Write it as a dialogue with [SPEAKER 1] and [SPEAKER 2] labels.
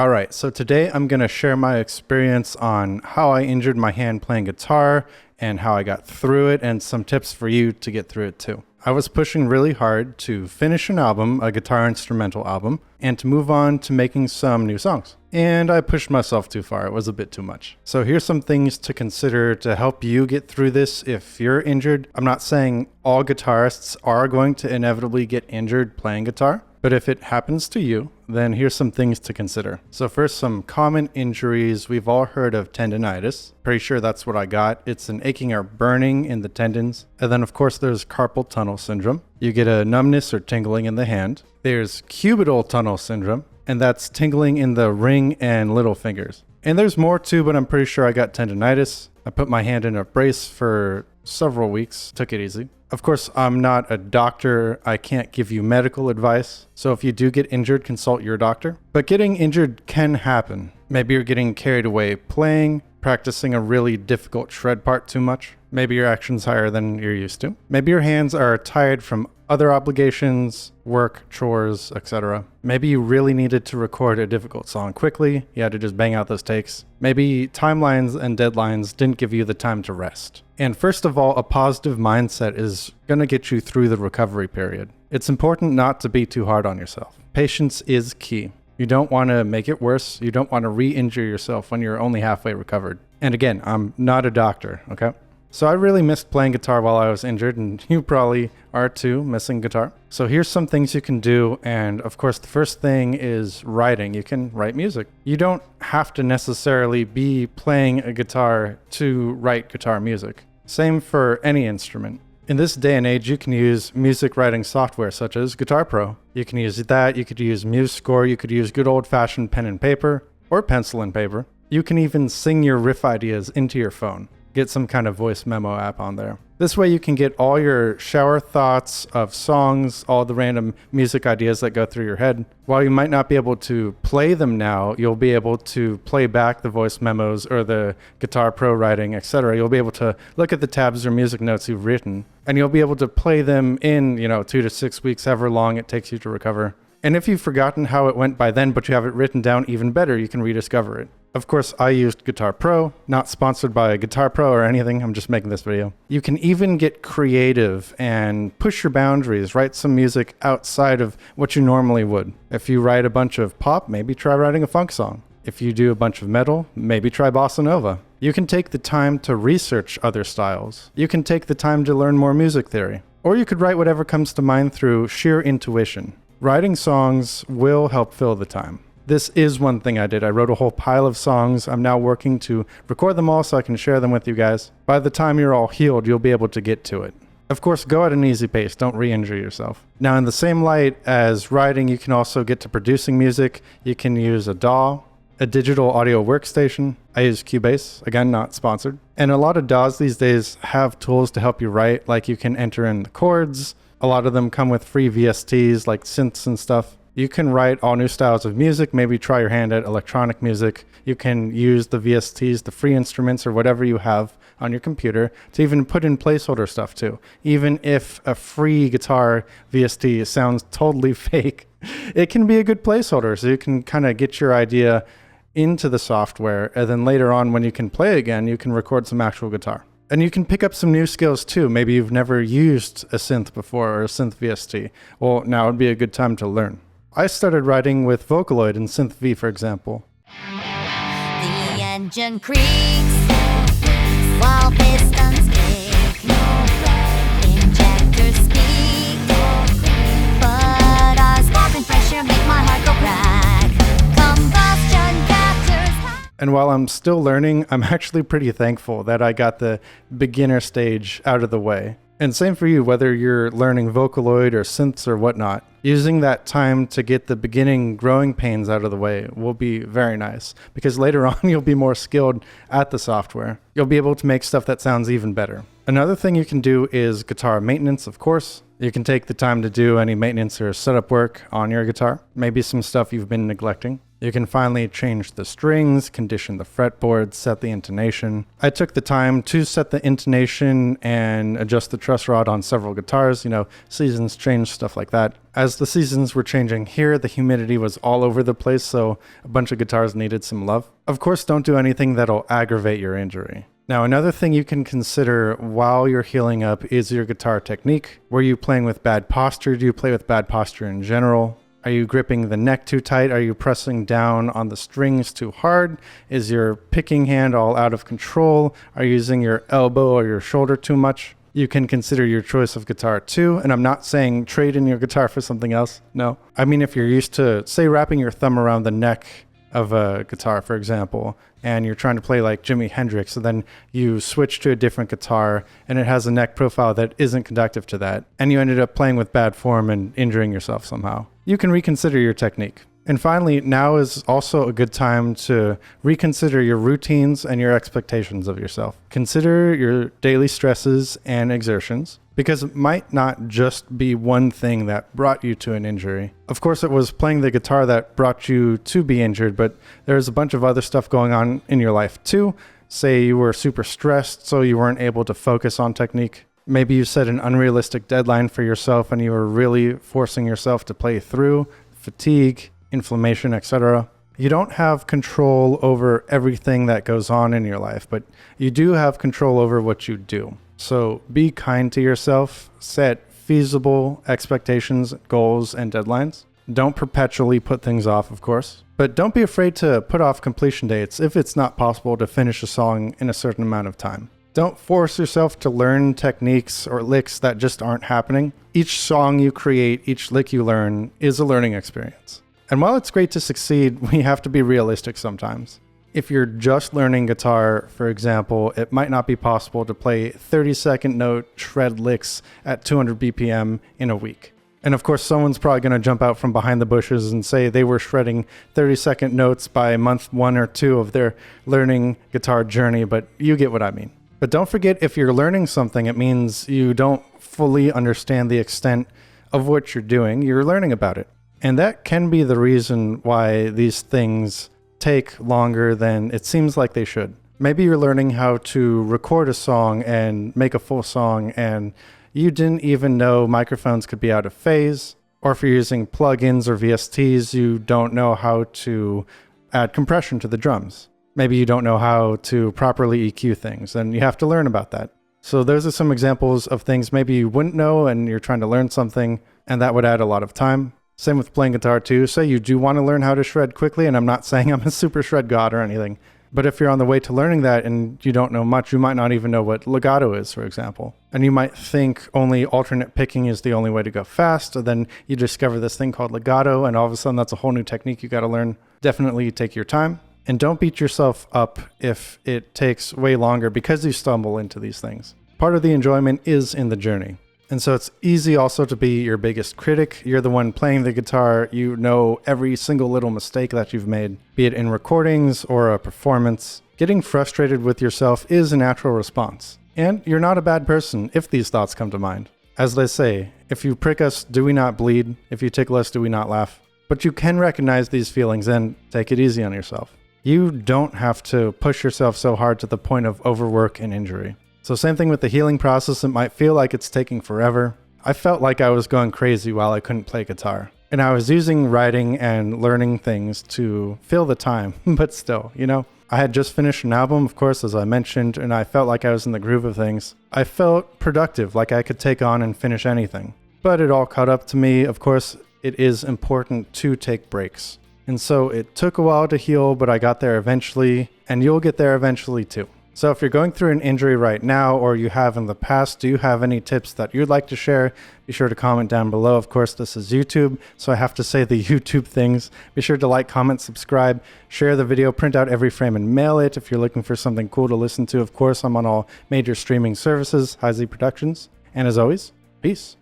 [SPEAKER 1] All right, so today I'm going to share my experience on how I injured my hand playing guitar and how I got through it and some tips for you to get through it too. I was pushing really hard to finish an album, a guitar instrumental album, and to move on to making some new songs. And I pushed myself too far. It was a bit too much. So here's some things to consider to help you get through this if you're injured. I'm not saying all guitarists are going to inevitably get injured playing guitar, but if it happens to you, then here's some things to consider. So first, some common injuries. We've all heard of tendonitis. Pretty sure that's what I got. It's an aching or burning in the tendons. And then of course there's carpal tunnel syndrome. You get a numbness or tingling in the hand. There's cubital tunnel syndrome, and that's tingling in the ring and little fingers. And there's more too, but I'm pretty sure I got tendonitis. I put my hand in a brace for several weeks, took it easy. Of course, I'm not a doctor. I can't give you medical advice. So if you do get injured, consult your doctor. But getting injured can happen. Maybe you're getting carried away playing, practicing a really difficult shred part too much. Maybe your action's higher than you're used to. Maybe your hands are tired from other obligations, work, chores, etc. Maybe you really needed to record a difficult song quickly. You had to just bang out those takes. Maybe timelines and deadlines didn't give you the time to rest. And first of all, a positive mindset is going to get you through the recovery period. It's important not to be too hard on yourself. Patience is key. You don't want to make it worse. You don't want to re-injure yourself when you're only halfway recovered. And again, I'm not a doctor, okay? So I really missed playing guitar while I was injured, and you probably are too, missing guitar. So here's some things you can do, and of course the first thing is writing. You can write music. You don't have to necessarily be playing a guitar to write guitar music. Same for any instrument. In this day and age, you can use music writing software such as Guitar Pro. You can use that, you could use MuseScore, you could use good old-fashioned pen and paper, or pencil and paper. You can even sing your riff ideas into your phone. Get some kind of voice memo app on there. This way you can get all your shower thoughts of songs, all the random music ideas that go through your head. While you might not be able to play them now, you'll be able to play back the voice memos or the Guitar Pro writing, etc. You'll be able to look at the tabs or music notes you've written, and you'll be able to play them in, 2 to 6 weeks, however long it takes you to recover. And if you've forgotten how it went by then, but you have it written down, even better, you can rediscover it. Of course, I used Guitar Pro, not sponsored by Guitar Pro or anything. I'm just making this video. You can even get creative and push your boundaries, write some music outside of what you normally would. If you write a bunch of pop, maybe try writing a funk song. If you do a bunch of metal, maybe try bossa nova. You can take the time to research other styles. You can take the time to learn more music theory. Or you could write whatever comes to mind through sheer intuition. Writing songs will help fill the time. This is one thing I did. I wrote a whole pile of songs. I'm now working to record them all so I can share them with you guys. By the time you're all healed, you'll be able to get to it. Of course, go at an easy pace. Don't re-injure yourself. Now, in the same light as writing, you can also get to producing music. You can use a DAW, a digital audio workstation. I use Cubase, again, not sponsored. And a lot of DAWs these days have tools to help you write, like you can enter in the chords. A lot of them come with free VSTs like synths and stuff. You can write all new styles of music, maybe try your hand at electronic music. You can use the VSTs, the free instruments, or whatever you have on your computer to even put in placeholder stuff too. Even if a free guitar VST sounds totally fake, it can be a good placeholder, so you can kind of get your idea into the software, and then later on when you can play again, you can record some actual guitar. And you can pick up some new skills too. Maybe you've never used a synth before or a synth VST. Well, now would be a good time to learn. I started writing with Vocaloid and Synth V, for example.
[SPEAKER 2] The engine creaks while pistons kick. Injectors speak, but our sparking pressure make my heart go crack. Combustion captures.
[SPEAKER 1] And while I'm still learning, I'm actually pretty thankful that I got the beginner stage out of the way. And same for you, whether you're learning Vocaloid or synths or whatnot. Using that time to get the beginning growing pains out of the way will be very nice, because later on you'll be more skilled at the software. You'll be able to make stuff that sounds even better. Another thing you can do is guitar maintenance, of course. You can take the time to do any maintenance or setup work on your guitar, maybe some stuff you've been neglecting. You can finally change the strings, condition the fretboard, set the intonation. I took the time to set the intonation and adjust the truss rod on several guitars, seasons change, stuff like that. As the seasons were changing here, the humidity was all over the place, so a bunch of guitars needed some love. Of course, don't do anything that'll aggravate your injury. Now, another thing you can consider while you're healing up is your guitar technique. Were you playing with bad posture? Do you play with bad posture in general? Are you gripping the neck too tight? Are you pressing down on the strings too hard? Is your picking hand all out of control? Are you using your elbow or your shoulder too much? You can consider your choice of guitar too. And I'm not saying trade in your guitar for something else. No. I mean, if you're used to, say, wrapping your thumb around the neck of a guitar, for example, and you're trying to play like Jimi Hendrix, and then you switch to a different guitar and it has a neck profile that isn't conductive to that, and you ended up playing with bad form and injuring yourself somehow, you can reconsider your technique. And finally, now is also a good time to reconsider your routines and your expectations of yourself. Consider your daily stresses and exertions, because it might not just be one thing that brought you to an injury. Of course, it was playing the guitar that brought you to be injured, but there's a bunch of other stuff going on in your life too. Say you were super stressed, so you weren't able to focus on technique. Maybe you set an unrealistic deadline for yourself and you were really forcing yourself to play through. Fatigue, inflammation, etc. You don't have control over everything that goes on in your life, but you do have control over what you do. So be kind to yourself, set feasible expectations, goals, and deadlines. Don't perpetually put things off, of course, but don't be afraid to put off completion dates if it's not possible to finish a song in a certain amount of time. Don't force yourself to learn techniques or licks that just aren't happening. Each song you create, each lick you learn is a learning experience. And while it's great to succeed, we have to be realistic sometimes. If you're just learning guitar, for example, it might not be possible to play 30-second note shred licks at 200 BPM in a week. And of course, someone's probably going to jump out from behind the bushes and say they were shredding 30-second notes by month 1 or 2 of their learning guitar journey, but you get what I mean. But don't forget, if you're learning something, it means you don't fully understand the extent of what you're doing. You're learning about it. And that can be the reason why these things take longer than it seems like they should. Maybe you're learning how to record a song and make a full song, and you didn't even know microphones could be out of phase. Or if you're using plugins or VSTs, you don't know how to add compression to the drums. Maybe you don't know how to properly EQ things, and you have to learn about that. So those are some examples of things maybe you wouldn't know and you're trying to learn something, and that would add a lot of time. Same with playing guitar too. Say you do want to learn how to shred quickly, and I'm not saying I'm a super shred god or anything, but if you're on the way to learning that and you don't know much, you might not even know what legato is, for example. And you might think only alternate picking is the only way to go fast, and then you discover this thing called legato, and all of a sudden that's a whole new technique you got to learn. Definitely take your time. And don't beat yourself up if it takes way longer because you stumble into these things. Part of the enjoyment is in the journey. And so it's easy also to be your biggest critic. You're the one playing the guitar. You know every single little mistake that you've made, be it in recordings or a performance. Getting frustrated with yourself is a natural response. And you're not a bad person if these thoughts come to mind. As they say, if you prick us, do we not bleed? If you tickle us, do we not laugh? But you can recognize these feelings and take it easy on yourself. You don't have to push yourself so hard to the point of overwork and injury. So same thing with the healing process. It might feel like it's taking forever. I felt like I was going crazy while I couldn't play guitar. And I was using writing and learning things to fill the time, but still, I had just finished an album, of course, as I mentioned, and I felt like I was in the groove of things. I felt productive, like I could take on and finish anything. But it all caught up to me. Of course, it is important to take breaks. And so it took a while to heal, but I got there eventually, and you'll get there eventually too. So if you're going through an injury right now, or you have in the past, do you have any tips that you'd like to share? Be sure to comment down below. Of course, this is YouTube, so I have to say the YouTube things. Be sure to like, comment, subscribe, share the video, print out every frame and mail it if you're looking for something cool to listen to. Of course, I'm on all major streaming services, Heisey Productions. And as always, peace.